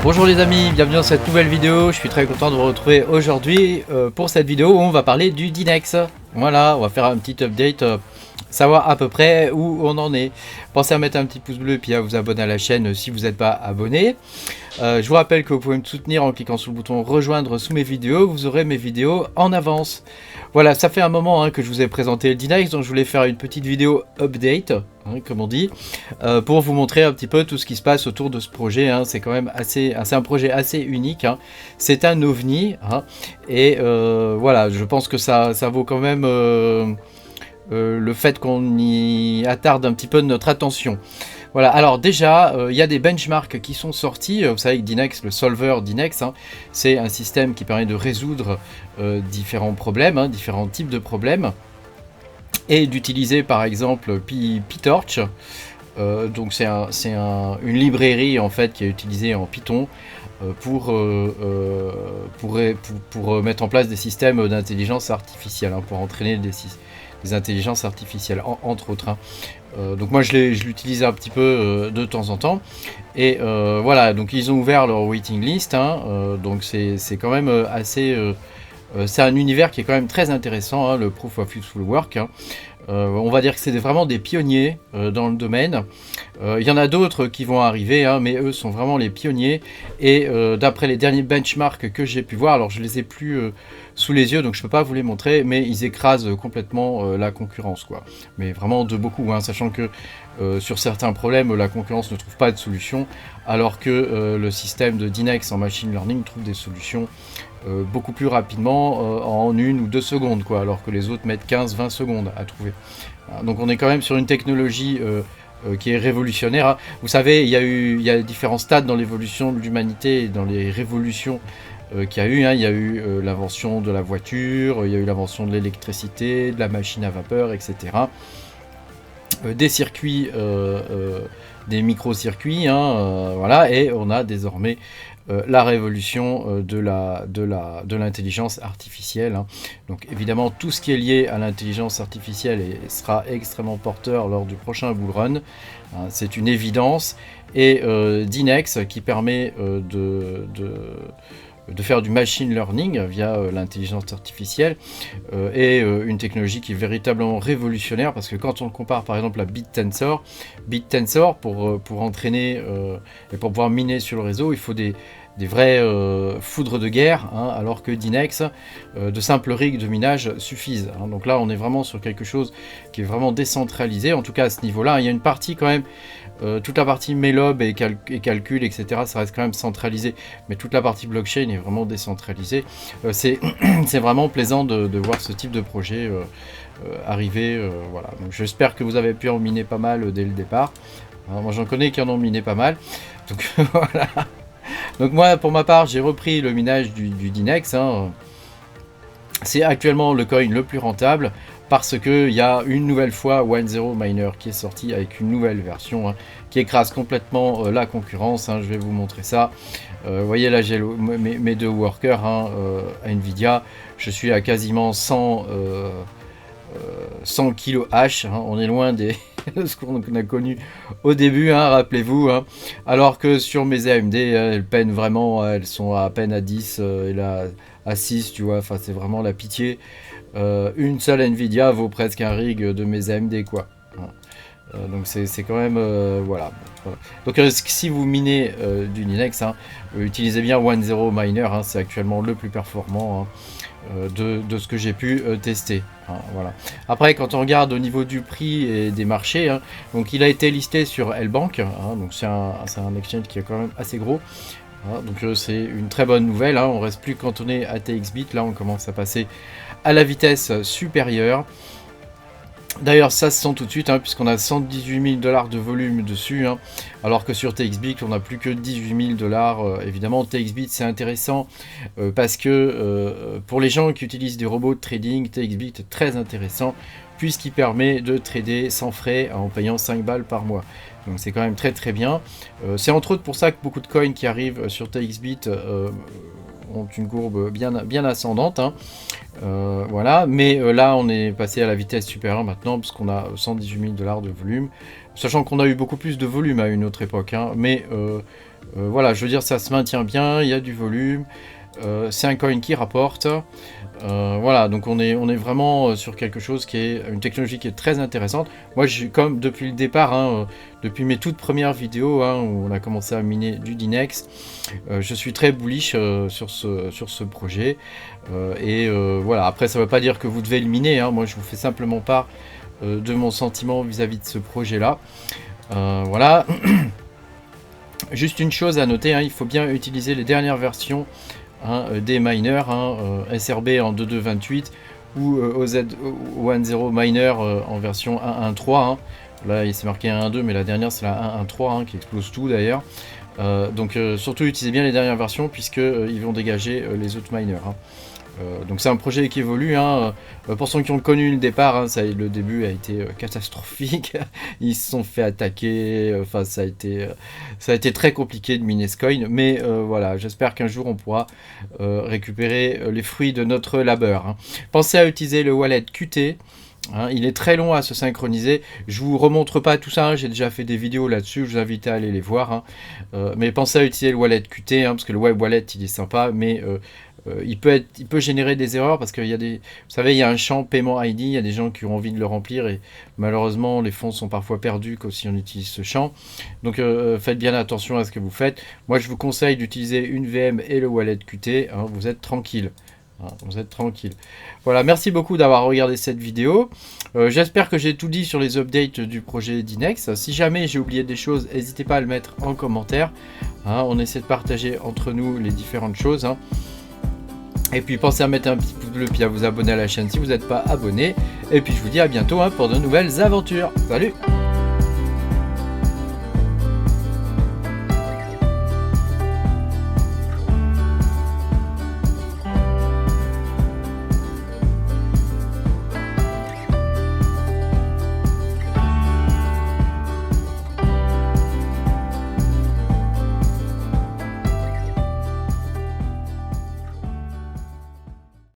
Bonjour les amis, bienvenue dans cette nouvelle vidéo. Je suis très content de vous retrouver aujourd'hui pour cette vidéo où on va parler du Dynex. Voilà, on va faire un petit update, savoir à peu près où on en est. Pensez à mettre un petit pouce bleu et puis à vous abonner à la chaîne si vous n'êtes pas abonné. Je vous rappelle que vous pouvez me soutenir en cliquant sur le bouton rejoindre sous mes vidéos. Vous aurez mes vidéos en avance. Voilà, ça fait un moment que je vous ai présenté le Dynex, donc je voulais faire une petite vidéo update, comme on dit, pour vous montrer un petit peu tout ce qui se passe autour de ce projet. C'est quand même c'est un projet assez unique. C'est un ovni, et voilà, je pense que ça vaut quand même le fait qu'on y attarde un petit peu de notre attention. Voilà, alors déjà, il y a des benchmarks qui sont sortis. Vous savez que Dynex, le solver Dynex, c'est un système qui permet de résoudre différents problèmes, différents types de problèmes, et d'utiliser par exemple PyTorch. Donc c'est une librairie en fait qui est utilisée en Python pour mettre en place des systèmes d'intelligence artificielle, pour entraîner des intelligences artificielles, entre autres. Donc moi je l'utilise un petit peu de temps en temps, et voilà, donc ils ont ouvert leur waiting list, donc c'est quand même assez c'est un univers qui est quand même très intéressant, le Proof of Useful Work. On va dire que c'est vraiment des pionniers dans le domaine. Il y en a d'autres qui vont arriver, mais eux sont vraiment les pionniers. Et d'après les derniers benchmarks que j'ai pu voir, alors je les ai plus sous les yeux, donc je peux pas vous les montrer, mais ils écrasent complètement la concurrence, quoi. Mais vraiment de beaucoup, sachant que sur certains problèmes, la concurrence ne trouve pas de solution, alors que le système de Dynex en machine learning trouve des solutions beaucoup plus rapidement, en 1 ou 2 secondes, quoi, alors que les autres mettent 15-20 secondes à trouver. Donc on est quand même sur une technologie qui est révolutionnaire. Vous savez, il y a différents stades dans l'évolution de l'humanité, dans les révolutions qu'il y a eu. Il y a eu l'invention de la voiture, il y a eu l'invention de l'électricité, de la machine à vapeur, etc. Des circuits, des micro-circuits, voilà, et on a désormais la révolution de l'intelligence artificielle. Donc évidemment tout ce qui est lié à l'intelligence artificielle sera extrêmement porteur lors du prochain bull run, c'est une évidence, et Dynex qui permet de faire du machine learning via l'intelligence artificielle est une technologie qui est véritablement révolutionnaire, parce que quand on compare par exemple à BitTensor pour entraîner et pour pouvoir miner sur le réseau, il faut des vrais foudres de guerre, alors que Dynex, de simples rigs de minage suffisent. Donc là, on est vraiment sur quelque chose qui est vraiment décentralisé, en tout cas à ce niveau-là. Il y a une partie quand même, toute la partie Melob et calcul, etc., ça reste quand même centralisé, mais toute la partie blockchain est vraiment décentralisée. C'est vraiment plaisant de voir ce type de projet arriver. Voilà. Donc j'espère que vous avez pu en miner pas mal dès le départ. Alors, moi j'en connais qui en ont miné pas mal. Donc voilà. Donc moi, pour ma part, j'ai repris le minage du Dynex. C'est actuellement le coin le plus rentable, parce qu'il y a une nouvelle fois 1.0 Miner qui est sorti avec une nouvelle version qui écrase complètement la concurrence. Je vais vous montrer ça. Vous voyez là, j'ai mes deux workers à Nvidia. Je suis à quasiment 100 kilo H. On est loin de ce qu'on a connu au début, rappelez-vous. Alors que sur mes AMD, elles peinent vraiment, elles sont à peine à 10 et là à 6, tu vois. Enfin, c'est vraiment la pitié. Une seule Nvidia vaut presque un rig de mes AMD, quoi. Donc c'est quand même voilà. Donc si vous minez du Dynex, utilisez bien 1.0 Miner, c'est actuellement le plus performant de ce que j'ai pu tester. Voilà. Après, quand on regarde au niveau du prix et des marchés, donc il a été listé sur Lbank, donc c'est un exchange qui est quand même assez gros. Donc c'est une très bonne nouvelle. On reste plus cantonné à TXBit. Là, on commence à passer à la vitesse supérieure. D'ailleurs, ça se sent tout de suite, puisqu'on a 118 000 $ de volume dessus, alors que sur TXBit, on n'a plus que 18 000 $. Évidemment, TXBit, c'est intéressant parce que pour les gens qui utilisent des robots de trading, TXBit est très intéressant, puisqu'il permet de trader sans frais en payant 5 balles par mois. Donc c'est quand même très très bien. C'est entre autres pour ça que beaucoup de coins qui arrivent sur TXBit ont une courbe bien ascendante, hein. Voilà, mais là on est passé à la vitesse supérieure maintenant, parce qu'on a 118 000 $ de volume, sachant qu'on a eu beaucoup plus de volume à une autre époque, hein. Mais voilà, je veux dire, ça se maintient bien, il y a du volume, c'est un coin qui rapporte. Voilà, donc on est vraiment sur quelque chose qui est une technologie qui est très intéressante. Moi, comme depuis le départ, hein, depuis mes toutes premières vidéos, hein, où on a commencé à miner du Dynex, je suis très bullish sur ce projet. Voilà, après ça ne veut pas dire que vous devez le miner, hein. Moi je vous fais simplement part de mon sentiment vis-à-vis de ce projet là. Voilà. Juste une chose à noter, hein, il faut bien utiliser les dernières versions, hein, des miners, hein, SRB en 2.2.28 ou OZ10 miner en version 1.1.3, hein. Là il s'est marqué 1.1.2, mais la dernière c'est la 1.1.3, hein, qui explose tout d'ailleurs. Donc surtout utilisez bien les dernières versions, puisque ils vont dégager les autres miners, hein. Donc c'est un projet qui évolue, hein. Pour ceux qui ont connu le départ, hein, le début a été catastrophique. Ils se sont fait attaquer, enfin ça a été très compliqué de miner ce coin, mais voilà, j'espère qu'un jour on pourra récupérer les fruits de notre labeur, hein. Pensez à utiliser le wallet Qt. Hein, il est très long à se synchroniser. Je vous remontre pas tout ça, hein, j'ai déjà fait des vidéos là-dessus, je vous invite à aller les voir, hein. Mais pensez à utiliser le wallet Qt, hein, parce que le web wallet il est sympa, mais il peut générer des erreurs, parce qu'il y a vous savez, il y a un champ paiement ID, il y a des gens qui ont envie de le remplir et malheureusement les fonds sont parfois perdus si on utilise ce champ. Donc faites bien attention à ce que vous faites. Moi je vous conseille d'utiliser une VM et le wallet Qt, hein, vous êtes tranquille. Vous êtes tranquille. Voilà, merci beaucoup d'avoir regardé cette vidéo. J'espère que j'ai tout dit sur les updates du projet Dynex. Si jamais j'ai oublié des choses, n'hésitez pas à le mettre en commentaire, hein. On essaie de partager entre nous les différentes choses, hein. Et puis pensez à mettre un petit pouce bleu, puis à vous abonner à la chaîne si vous n'êtes pas abonné. Et puis je vous dis à bientôt, hein, pour de nouvelles aventures. Salut!